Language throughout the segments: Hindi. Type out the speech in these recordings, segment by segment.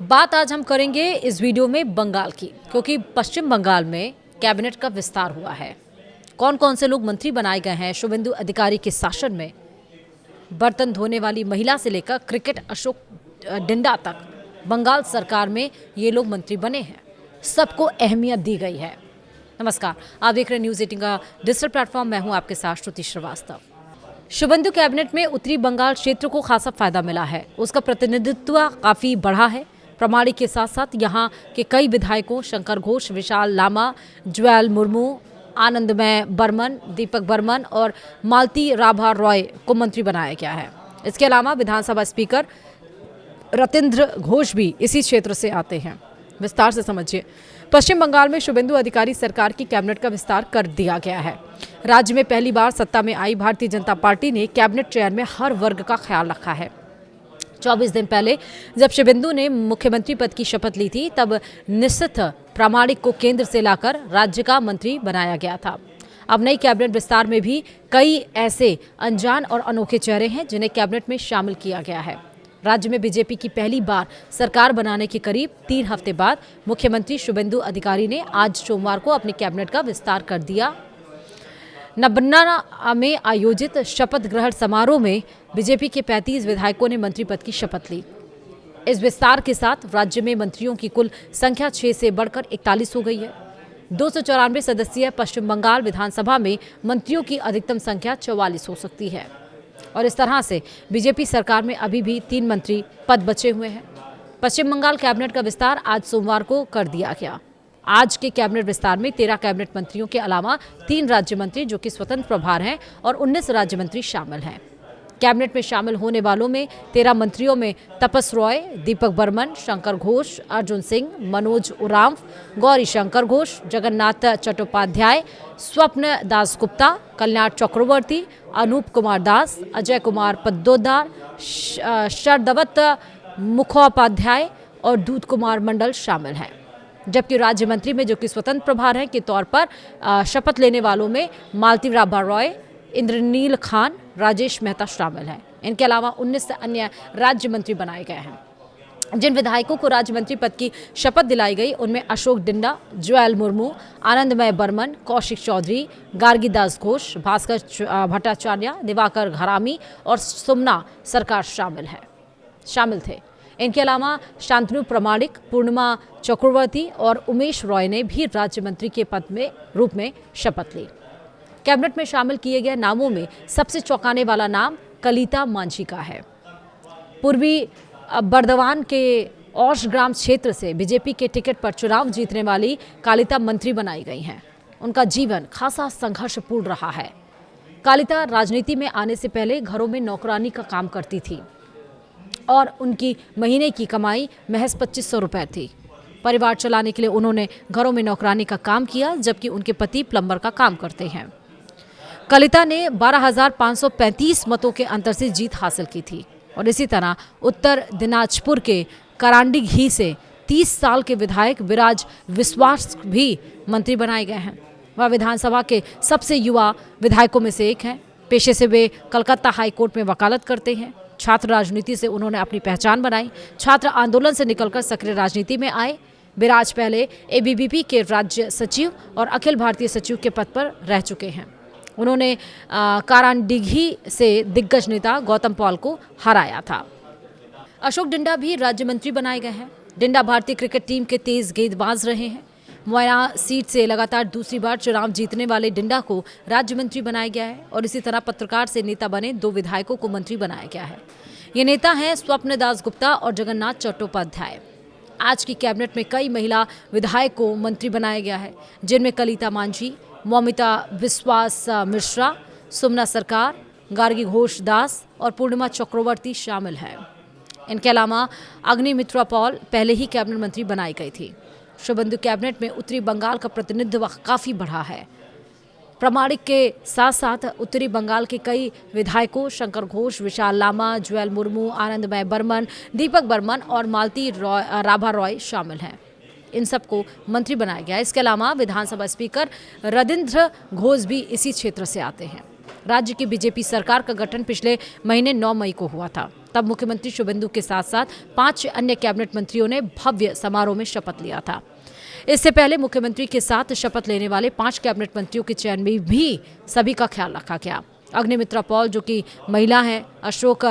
बात आज हम करेंगे इस वीडियो में बंगाल की, क्योंकि पश्चिम बंगाल में कैबिनेट का विस्तार हुआ है। कौन कौन से लोग मंत्री बनाए गए हैं शुभेंदु अधिकारी के शासन में। बर्तन धोने वाली महिला से लेकर क्रिकेट अशोक डिंडा तक बंगाल सरकार में ये लोग मंत्री बने हैं। सबको अहमियत दी गई है। नमस्कार, आप देख रहे हैं न्यूज़ 18 का डिजिटल प्लेटफॉर्म। मैं हूं आपके साथ श्रुति श्रीवास्तव। शुभेंदु कैबिनेट में उत्तरी बंगाल क्षेत्र को खासा फायदा मिला है। उसका प्रतिनिधित्व काफ़ी बढ़ा है। प्रमाणिक के साथ साथ यहाँ के कई विधायकों शंकर घोष, विशाल लामा, ज्वेल मुर्मू, आनंदमय बर्मन, दीपक बर्मन और मालती राभा रॉय को मंत्री बनाया गया है। इसके अलावा विधानसभा स्पीकर रतिंद्र घोष भी इसी क्षेत्र से आते हैं। विस्तार से समझिए। पश्चिम बंगाल में शुभेंदु अधिकारी सरकार की कैबिनेट का विस्तार कर दिया गया है। राज्य में पहली बार सत्ता में आई भारतीय जनता पार्टी ने कैबिनेट चयन में हर वर्ग का ख्याल रखा है। 24 दिन पहले जब शुभेंदु ने मुख्यमंत्री पद की शपथ ली थी, तब निश्चित प्रामाणिक को केंद्र से लाकर राज्य का मंत्री बनाया गया था। अब नई कैबिनेट विस्तार में भी कई ऐसे अनजान और अनोखे चेहरे हैं जिन्हें कैबिनेट में शामिल किया गया है। राज्य में बीजेपी की पहली बार सरकार बनाने के करीब 3 हफ्ते बाद मुख्यमंत्री शुभेंदु अधिकारी ने आज सोमवार को अपनी कैबिनेट का विस्तार कर दिया। नबन्ना में आयोजित शपथ ग्रहण समारोह में बीजेपी के 35 विधायकों ने मंत्री पद की शपथ ली। इस विस्तार के साथ राज्य में मंत्रियों की कुल संख्या 6 से बढ़कर 41 हो गई है। 294 सदस्यीय पश्चिम बंगाल विधानसभा में मंत्रियों की अधिकतम संख्या 44 हो सकती है और इस तरह से बीजेपी सरकार में अभी भी 3 मंत्री पद बचे हुए हैं। पश्चिम बंगाल कैबिनेट का विस्तार आज सोमवार को कर दिया गया। आज के कैबिनेट विस्तार में 13 कैबिनेट मंत्रियों के अलावा 3 राज्य मंत्री जो कि स्वतंत्र प्रभार हैं और 19 राज्य मंत्री शामिल हैं। कैबिनेट में शामिल होने वालों में 13 मंत्रियों में तपस रॉय, दीपक बर्मन, शंकर घोष, अर्जुन सिंह, मनोज उरांव, गौरी शंकर घोष, जगन्नाथ चट्टोपाध्याय, स्वप्न दास गुप्ता, कल्याण चक्रवर्ती, अनूप कुमार दास, अजय कुमार पद्दोदार, शरदत्त मुखोपाध्याय और दूध कुमार मंडल शामिल हैं। जबकि राज्य मंत्री में जो कि स्वतंत्र प्रभार हैं के तौर पर शपथ लेने वालों में मालती राभा रॉय, इंद्रनील खान, राजेश मेहता शामिल हैं। इनके अलावा 19 अन्य राज्य मंत्री बनाए गए हैं। जिन विधायकों को राज्य मंत्री पद की शपथ दिलाई गई उनमें अशोक डिंडा, ज्वेल मुर्मू, आनंदमय बर्मन, कौशिक चौधरी, गार्गीदास घोष, भास्कर भट्टाचार्य, दिवाकर घरामी और सुमना सरकार शामिल थे। इनके अलावा शांतनु प्रामाणिक, पूर्णिमा चक्रवर्ती और उमेश रॉय ने भी राज्य मंत्री के पद में रूप में शपथ ली। कैबिनेट में शामिल किए गए नामों में सबसे चौंकाने वाला नाम कलिता मांझी का है। पूर्वी बर्दवान के औश ग्राम क्षेत्र से बीजेपी के टिकट पर चुनाव जीतने वाली कलिता मंत्री बनाई गई हैं। उनका जीवन खासा संघर्षपूर्ण रहा है। कलिता राजनीति में आने से पहले घरों में नौकरानी का काम करती थी और उनकी महीने की कमाई महज 2500 रुपये थी। परिवार चलाने के लिए उन्होंने घरों में नौकरानी का काम किया, जबकि उनके पति प्लम्बर का काम करते हैं। कलिता ने 12,535 मतों के अंतर से जीत हासिल की थी और इसी तरह उत्तर दिनाजपुर के करांडीघी से 30 साल के विधायक विराज विश्वास भी मंत्री बनाए गए हैं। वह विधानसभा के सबसे युवा विधायकों में से एक हैं। पेशे से वे कलकत्ता हाईकोर्ट में वकालत करते हैं। छात्र राजनीति से उन्होंने अपनी पहचान बनाई। छात्र आंदोलन से निकलकर सक्रिय राजनीति में आए। विराज पहले एबीवीपी के राज्य सचिव और अखिल भारतीय सचिव के पद पर रह चुके हैं। उन्होंने कारांडीघी से दिग्गज नेता गौतम पॉल को हराया था। अशोक डिंडा भी राज्य मंत्री बनाए गए हैं। डिंडा भारतीय क्रिकेट टीम के तेज गेंदबाज रहे हैं। मोयना सीट से लगातार दूसरी बार चुनाव जीतने वाले डिंडा को राज्य मंत्री बनाया गया है और इसी तरह पत्रकार से नेता बने 2 विधायकों को मंत्री बनाया गया है। ये नेता हैं स्वप्न दास गुप्ता और जगन्नाथ चट्टोपाध्याय। आज की कैबिनेट में कई महिला विधायक को मंत्री बनाया गया है, जिनमें कलिता मांझी, मौमिता विश्वास मिश्रा, सुमना सरकार, गार्गी घोष दास और पूर्णिमा चक्रवर्ती शामिल हैं। इनके अलावा अग्निमित्रा पॉल पहले ही कैबिनेट मंत्री बनाई गई थी। शुभेंदु कैबिनेट में उत्तरी बंगाल का प्रतिनिधित्व काफ़ी बढ़ा है। प्रामाणिक के साथ साथ उत्तरी बंगाल के कई विधायकों शंकर घोष, विशाल लामा, ज्वेल मुर्मू, आनंदमय बर्मन, दीपक बर्मन और मालती राभा रॉय शामिल हैं। इन सबको मंत्री बनाया गया। इसके अलावा विधानसभा स्पीकर रतिंद्र घोष भी इसी क्षेत्र से आते हैं। राज्य की बीजेपी सरकार का गठन पिछले महीने 9 मई को हुआ था। तब मुख्यमंत्री शुभेंदु के साथ साथ 5 अन्य कैबिनेट मंत्रियों ने भव्य समारोह में शपथ लिया था। इससे पहले मुख्यमंत्री के साथ शपथ लेने वाले 5 कैबिनेट मंत्रियों के चयन में भी सभी का ख्याल रखा गया। अग्निमित्रा पॉल जो कि महिला हैं, अशोक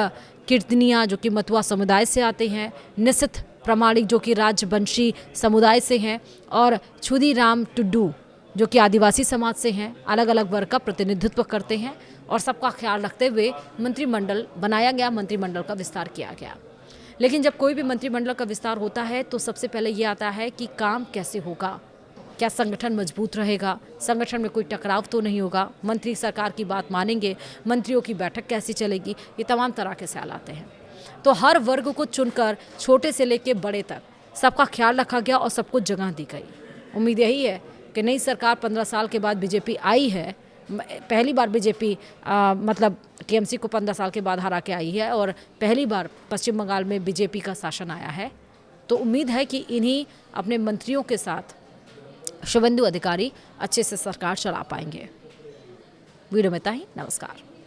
कीर्तनिया जो कि मतुआ समुदाय से आते हैं, निशित प्रमाणिक जो कि राजवंशी समुदाय से हैं और छुदीराम टुड्डू जो कि आदिवासी समाज से हैं, अलग अलग वर्ग का प्रतिनिधित्व करते हैं और सबका ख्याल रखते हुए मंत्रिमंडल बनाया गया, मंत्रिमंडल का विस्तार किया गया। लेकिन जब कोई भी मंत्रिमंडल का विस्तार होता है तो सबसे पहले ये आता है कि काम कैसे होगा, क्या संगठन मजबूत रहेगा, संगठन में कोई टकराव तो नहीं होगा, मंत्री सरकार की बात मानेंगे, मंत्रियों की बैठक कैसी चलेगी, ये तमाम तरह के सवाल आते हैं। तो हर वर्ग को चुनकर छोटे से लेकर बड़े तक सबका ख्याल रखा गया और सबको जगह दी गई। उम्मीद यही है कि नई सरकार 15 साल के बाद बीजेपी आई है, पहली बार बीजेपी मतलब टीएमसी को 15 साल के बाद हरा के आई है और पहली बार पश्चिम बंगाल में बीजेपी का शासन आया है। तो उम्मीद है कि इन्हीं अपने मंत्रियों के साथ शुभेंदु अधिकारी अच्छे से सरकार चला पाएंगे। वीडियो में इतना ही, नमस्कार।